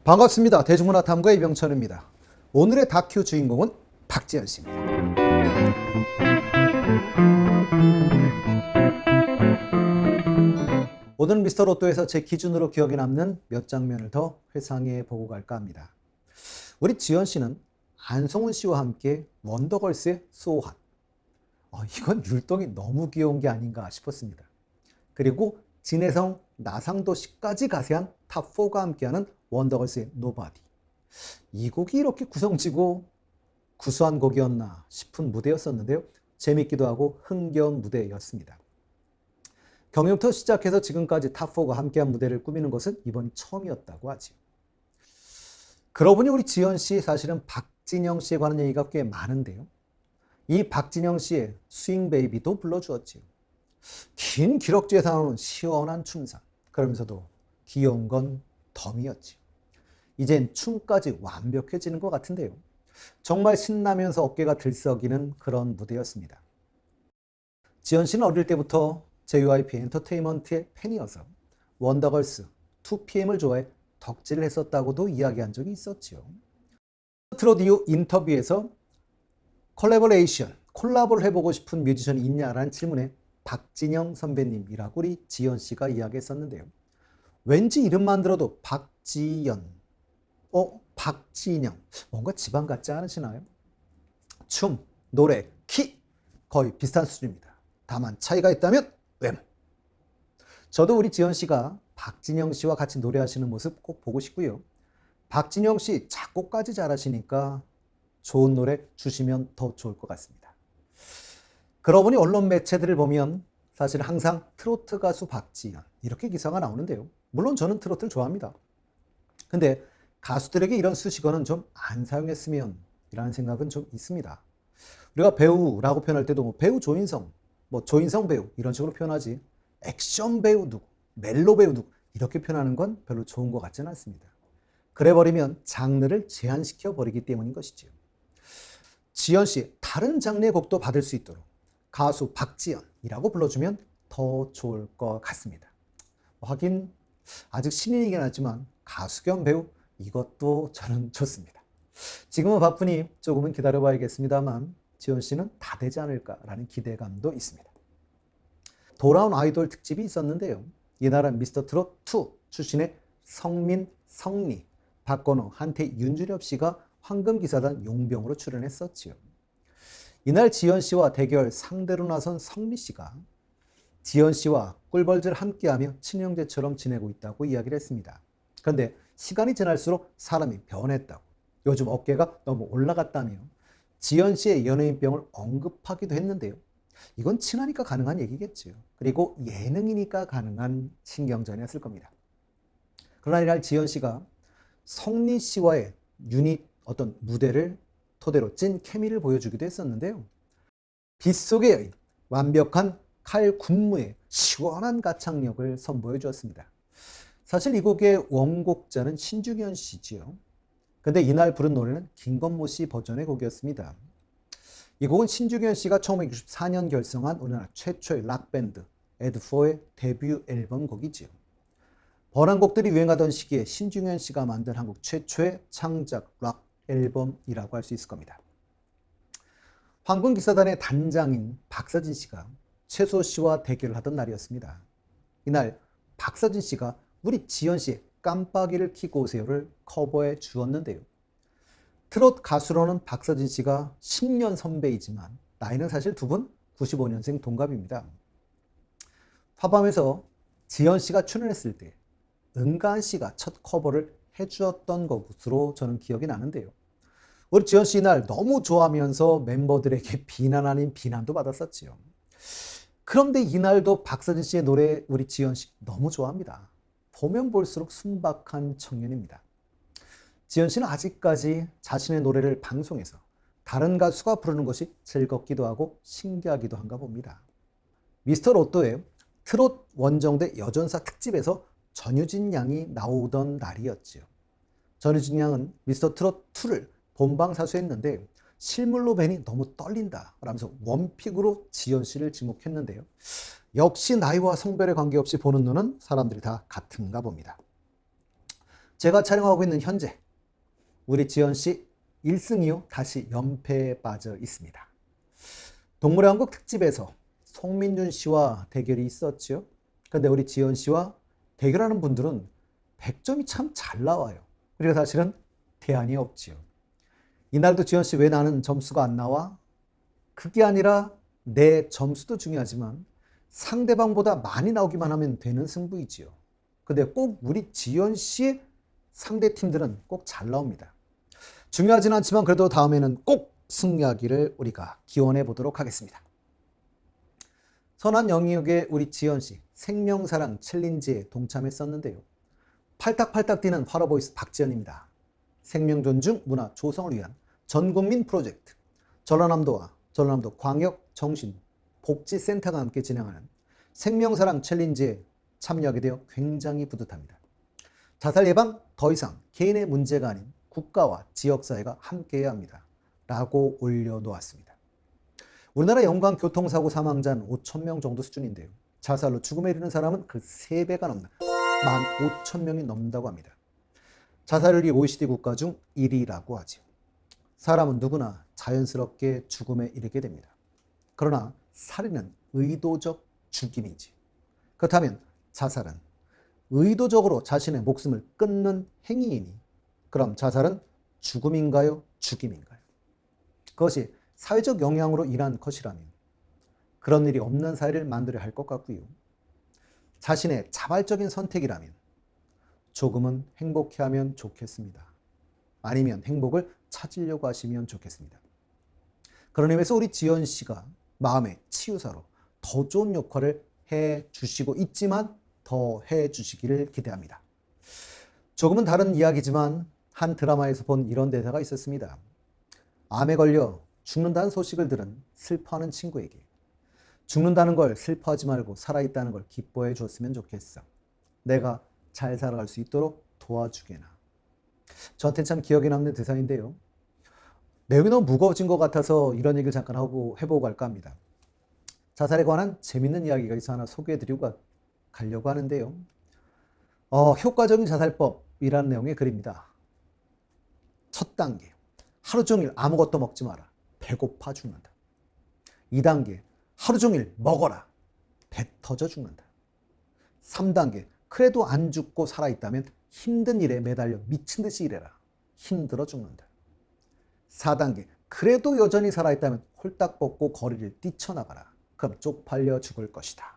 반갑습니다. 대중문화탐구 이병철입니다. 오늘의 다큐 주인공은 박지현 씨입니다. 오늘 미스터 로또에서 제 기준으로 기억에 남는 몇 장면을 더 회상해 보고 갈까 합니다. 우리 지현 씨는 안성훈 씨와 함께 원더걸스의 소핫. 이건 율동이 너무 귀여운 게 아닌가 싶었습니다. 그리고 진혜성, 나상도 씨까지 가세한 탑4가 함께하는 원더걸스의 노바디. 이 곡이 이렇게 구성지고 구수한 곡이었나 싶은 무대였었는데요. 재밌기도 하고 흥겨운 무대였습니다. 경연부터 시작해서 지금까지 탑4가 함께한 무대를 꾸미는 것은 이번이 처음이었다고 하죠. 그러고 보니 우리 지현 씨 사실은 박진영 씨에 관한 얘기가 꽤 많은데요. 이 박진영 씨의 스윙 베이비도 불러주었지요. 긴 기럭지에서 나오는 시원한 춤상, 그러면서도 귀여운 건 덤이었지요. 이젠 춤까지 완벽해지는 것 같은데요. 정말 신나면서 어깨가 들썩이는 그런 무대였습니다. 지현 씨는 어릴 때부터 JYP 엔터테인먼트의 팬이어서 원더걸스, 2PM을 좋아해 덕질을 했었다고도 이야기한 적이 있었지요. 트롯 이후 인터뷰에서 콜라보를 해보고 싶은 뮤지션이 있냐라는 질문에 박진영 선배님이라고 우리 지현 씨가 이야기했었는데요. 왠지 이름만 들어도 박지연, 박진영, 뭔가 집안 같지 않으시나요? 춤, 노래, 키 거의 비슷한 수준입니다. 다만 차이가 있다면 외모. 저도 우리 지현 씨가 박진영 씨와 같이 노래하시는 모습 꼭 보고 싶고요. 박진영 씨 작곡까지 잘하시니까 좋은 노래 주시면 더 좋을 것 같습니다. 그러고 보니 언론 매체들을 보면 사실 항상 트로트 가수 박지현 이렇게 기사가 나오는데요. 물론 저는 트로트를 좋아합니다. 근데 가수들에게 이런 수식어는 좀 안 사용했으면 이라는 생각은 좀 있습니다. 우리가 배우라고 표현할 때도 배우 조인성, 조인성 배우 이런 식으로 표현하지 액션 배우 누구, 멜로 배우 누구 이렇게 표현하는 건 별로 좋은 것 같지는 않습니다. 그래 버리면 장르를 제한시켜 버리기 때문인 것이죠. 지현 씨 다른 장르의 곡도 받을 수 있도록 가수 박지현이라고 불러주면 더 좋을 것 같습니다. 하긴 아직 신인이긴 하지만 가수 겸 배우 이것도 저는 좋습니다. 지금은 바쁘니 조금은 기다려봐야겠습니다만 지현 씨는 다 되지 않을까라는 기대감도 있습니다. 돌아온 아이돌 특집이 있었는데요. 이날은 미스터 트롯 2 출신의 성민, 성리, 박건호, 한태, 윤준엽 씨가 황금기사단 용병으로 출연했었지요. 이날 지현 씨와 대결 상대로 나선 성리 씨가 지현 씨와 꿀벌들 함께하며 친형제처럼 지내고 있다고 이야기를 했습니다. 그런데 시간이 지날수록 사람이 변했다고, 요즘 어깨가 너무 올라갔다며 지현 씨의 연예인병을 언급하기도 했는데요. 이건 친하니까 가능한 얘기겠죠. 그리고 예능이니까 가능한 신경전이었을 겁니다. 그러나 이날 지현 씨가 성리 씨와의 유닛 어떤 무대를 토대로 찐 케미를 보여주기도 했었는데요. 빗속의 여인, 완벽한 칼 군무의 시원한 가창력을 선보여 주었습니다. 사실 이 곡의 원곡자는 신중현 씨지요. 근데 이날 부른 노래는 김건모 씨 버전의 곡이었습니다. 이 곡은 신중현 씨가 1964년 결성한 우리나라 최초의 락밴드 에드4의 데뷔 앨범 곡이지요. 번안곡들이 유행하던 시기에 신중현 씨가 만든 한국 최초의 창작 락 앨범이라고 할 수 있을 겁니다. 황금기사단의 단장인 박서진 씨가 최소 씨와 대결을 하던 날이었습니다. 이날 박서진 씨가 우리 지현 씨의 깜빡이를 켜고 오세요를 커버해 주었는데요. 트롯 가수로는 박서진 씨가 10년 선배이지만 나이는 사실 두 분 95년생 동갑입니다. 화밤에서 지현 씨가 출연했을 때 은가은 씨가 첫 커버를 해주었던 것으로 저는 기억이 나는데요. 우리 지현 씨 이날 너무 좋아하면서 멤버들에게 비난 아닌 비난도 받았었지요. 그런데 이날도 박서진 씨의 노래 우리 지현 씨 너무 좋아합니다. 보면 볼수록 순박한 청년입니다. 지현 씨는 아직까지 자신의 노래를 방송에서 다른 가수가 부르는 것이 즐겁기도 하고 신기하기도 한가 봅니다. 미스터 로또의 트롯 원정대 여전사 특집에서 전유진 양이 나오던 날이었지요. 전유진 양은 미스터 트롯 2를 본방사수했는데 실물로 뵈니 너무 떨린다 라면서 원픽으로 지현 씨를 지목했는데요. 역시 나이와 성별에 관계없이 보는 눈은 사람들이 다 같은가 봅니다. 제가 촬영하고 있는 현재 우리 지연씨 1승 이후 다시 연패에 빠져 있습니다. 동물의 왕국 특집에서 송민준 씨와 대결이 있었죠. 근데 우리 지연 씨와 대결하는 분들은 100점이 참 잘 나와요. 그리고 사실은 대안이 없지요. 이날도 지연 씨 왜 나는 점수가 안 나와? 그게 아니라 내 점수도 중요하지만 상대방보다 많이 나오기만 하면 되는 승부이지요. 근데 꼭 우리 지연 씨의 상대 팀들은 꼭 잘 나옵니다. 중요하진 않지만 그래도 다음에는 꼭 승리하기를 우리가 기원해 보도록 하겠습니다. 선한 영역의 우리 지연 씨 생명사랑 챌린지에 동참했었는데요. 팔딱팔딱 뛰는 화로보이스 박지연입니다. 생명존중 문화 조성을 위한 전국민 프로젝트 전라남도와 전라남도 광역정신복지센터가 함께 진행하는 생명사랑 챌린지에 참여하게 되어 굉장히 뿌듯합니다. 자살 예방 더 이상 개인의 문제가 아닌 국가와 지역사회가 함께해야 합니다. 라고 올려놓았습니다. 우리나라 연간 교통사고 사망자는 5,000명 정도 수준인데요. 자살로 죽음에 이르는 사람은 그 3배가 넘는 15,000명이 넘는다고 합니다. 자살률이 OECD 국가 중 1위라고 하죠. 사람은 누구나 자연스럽게 죽음에 이르게 됩니다. 그러나 살인은 의도적 죽임이지. 그렇다면 자살은 의도적으로 자신의 목숨을 끊는 행위이니 그럼 자살은 죽음인가요? 죽임인가요? 그것이 사회적 영향으로 인한 것이라면 그런 일이 없는 사회를 만들어야 할 것 같고요. 자신의 자발적인 선택이라면 조금은 행복해하면 좋겠습니다. 아니면 행복을 찾으려고 하시면 좋겠습니다. 그런 의미에서 우리 지연 씨가 마음의 치유사로 더 좋은 역할을 해주시고 있지만 더 해주시기를 기대합니다. 조금은 다른 이야기지만 한 드라마에서 본 이런 대사가 있었습니다. 암에 걸려 죽는다는 소식을 들은 슬퍼하는 친구에게 죽는다는 걸 슬퍼하지 말고 살아있다는 걸 기뻐해 줬으면 좋겠어. 내가 잘 살아갈 수 있도록 도와주게나. 저한테는 참 기억에 남는 대사인데요. 내용이 너무 무거워진 것 같아서 이런 얘기를 잠깐 해보고 갈까 합니다. 자살에 관한 재밌는 이야기가 있어 하나 소개해드리고 가려고 하는데요. 효과적인 자살법이라는 내용의 글입니다. 첫 단계, 하루 종일 아무것도 먹지 마라. 배고파 죽는다. 2단계, 하루 종일 먹어라. 배 터져 죽는다. 3단계, 그래도 안 죽고 살아있다면 힘든 일에 매달려 미친 듯이 일해라. 힘들어 죽는다. 4단계, 그래도 여전히 살아있다면 홀딱 벗고 거리를 뛰쳐나가라. 그럼 쪽팔려 죽을 것이다.